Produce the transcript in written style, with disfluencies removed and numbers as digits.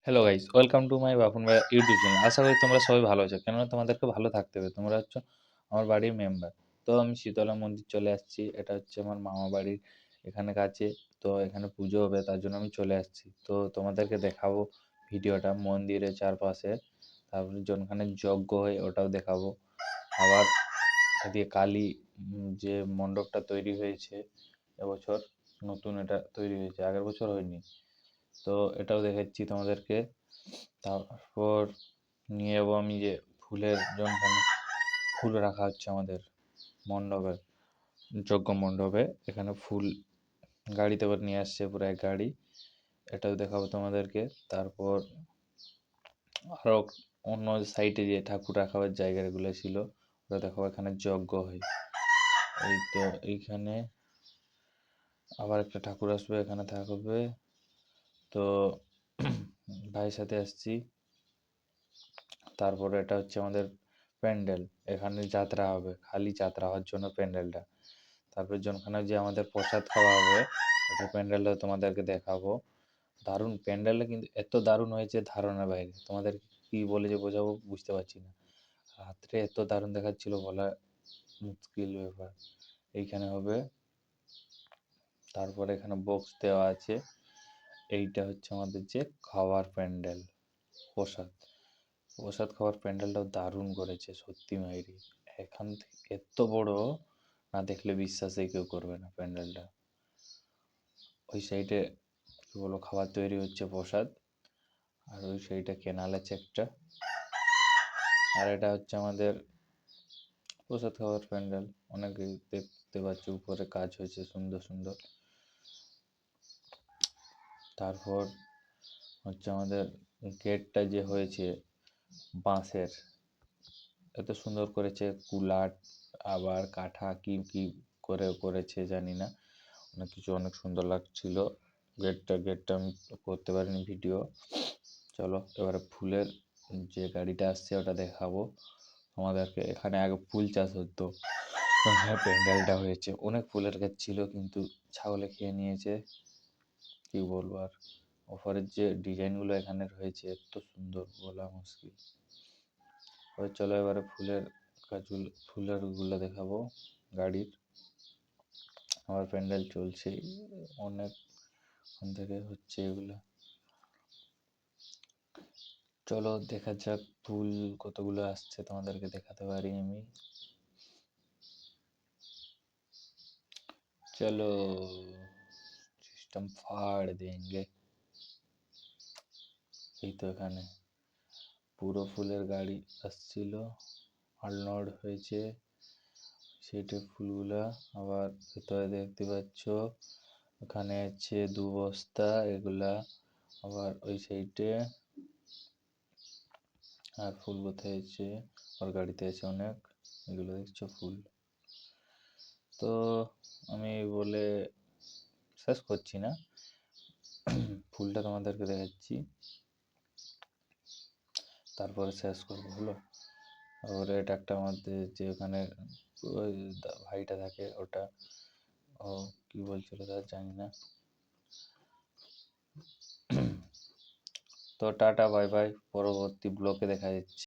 Hello guys, welcome to my Bapun ভাই YouTube channel. আশা করি তোমরা সবাই ভালো আছো, কেননা তোমাদেরকে ভালো থাকতে হবে। তোমরা হচ্ছে আমার বাড়ির মেম্বার। তো আমি শীতলা মন্দির চলে আসছি। এটা হচ্ছে আমার মামা বাড়ির এখানে কাছে। তো এখানে পুজো হবে, তার জন্য আমি চলে আসছি। তো তোমাদেরকে দেখাবো ভিডিওটা মন্দিরের চারপাশে। তারপরে যেখানে যজ্ঞ হয় ওটাও দেখাবো। আবার এদিকে কালী যে মণ্ডপটা তৈরি হয়েছে এবছর, নতুন এটা তৈরি হয়েছে, আগের বছর হয়নি। তো এটাও দেখাচ্ছি তোমাদেরকে। তারপর নিয়ে যাবো আমি যে ফুলের জন্য ফুল রাখা হচ্ছে আমাদের মণ্ডপে, যজ্ঞ মণ্ডপে। এখানে ফুল গাড়িতে করে নিয়ে আসছে, পুরো এক গাড়ি। এটাও দেখাবো তোমাদেরকে। তারপর আরও অন্য সাইডে যে ঠাকুর রাখাবার জায়গাগুলো ছিল ওটা দেখাবো। এখানে যজ্ঞ হয়। এই তো এইখানে আবার একটা ঠাকুর আসবে, এখানে থাকবে। তো ভাইয়ের সাথে আসছি। তারপরে এটা হচ্ছে আমাদের প্যান্ডেল। এখানে যাত্রা হবে, খালি যাত্রা হওয়ার জন্য প্যান্ডেলটা। তারপরে যেখানে যে আমাদের প্রসাদ খাওয়া হবে ওটা প্যান্ডেলটা তোমাদেরকে দেখাবো। দারুণ প্যান্ডেলটা, কিন্তু এত দারুণ হয়েছে ধারণার বাইরে। তোমাদের কি বলে যে বোঝাবো বুঝতে পারছি না। রাত্রে এত দারুণ দেখাচ্ছিল, বলা মুশকিল ব্যাপার। এইখানে হবে। তারপরে এখানে বক্স দেওয়া আছে। এইটা হচ্ছে আমাদের যে খাওয়ার প্যান্ডেল, প্রসাদ প্রসাদ খাওয়ার প্যান্ডেলটাও দারুণ করেছে সত্যি মাইরি। এখান থেকে এত বড়, না দেখলে বিশ্বাসই কেউ করবে না প্যান্ডেলটা। ওই সাইডে কি বলো খাবার তৈরি হচ্ছে, প্রসাদ। আর ওই সাইডে কেনাল আছে একটা। আর এটা হচ্ছে আমাদের প্রসাদ খাওয়ার প্যান্ডেল। অনেকে দেখতে পাচ্ছি উপরে কাজ হয়েছে সুন্দর সুন্দর। তারপর হচ্ছে আমাদের গেটটা যে হয়েছে বাঁশের, এত সুন্দর করেছে। কুলাট আবার কাঠা কি কি করে করেছে জানি না, অনেক কিছু, অনেক সুন্দর লাগছিল। গেটটা আমি করতে পারিনি ভিডিও। চলো এবারে ফুলের যে গাড়িটা আসছে ওটা দেখাবো আমাদেরকে। এখানে আগে ফুল চাষ হতো, এখানে প্যান্ডেলটা হয়েছে। অনেক ফুলের গাছ ছিল, কিন্তু ছাগলে খেয়ে নিয়েছে। কি বলবো আর। ওপরের যে ডিজাইনগুলো এখানে রয়েছে এত সুন্দর, বলা মুশকিল। চলো এবারে ফুলের গুলো দেখাবো গাড়ির। আমার প্যান্ডেল চলছে অনেক থেকে হচ্ছে এগুলো। চলো দেখা যাক ফুল কতগুলো আসছে, তোমাদেরকে দেখাতে পারি আমি। চলো সিস্টেম ফাড় দেंगे। এই তো এখানে পুরো ফুলের গাড়ি আসছিল, আনলোড হয়েছে। সেটা ফুলগুলা আবার ভেতরে দেখতে পাচ্ছ ওখানে আছে 2 বস্তা এগুলা। আবার ওই সাইডে আর ফুল কোথায় আছে, আর গাড়িতে আছে অনেক। এগুলো দেখছো ফুল। তো আমি বলে শেষ করছি না, ফুলটা তোমাদেরকে দেখাচ্ছি, তারপরে শেষ করবো হলো। আর এটা একটা আমাদের যে ওখানে ওই ভাইটা থাকে ওটা, ও কি বলছিল তার জানি না। তো টাটা বাই বাই, পরবর্তী ব্লকে দেখা যাচ্ছে।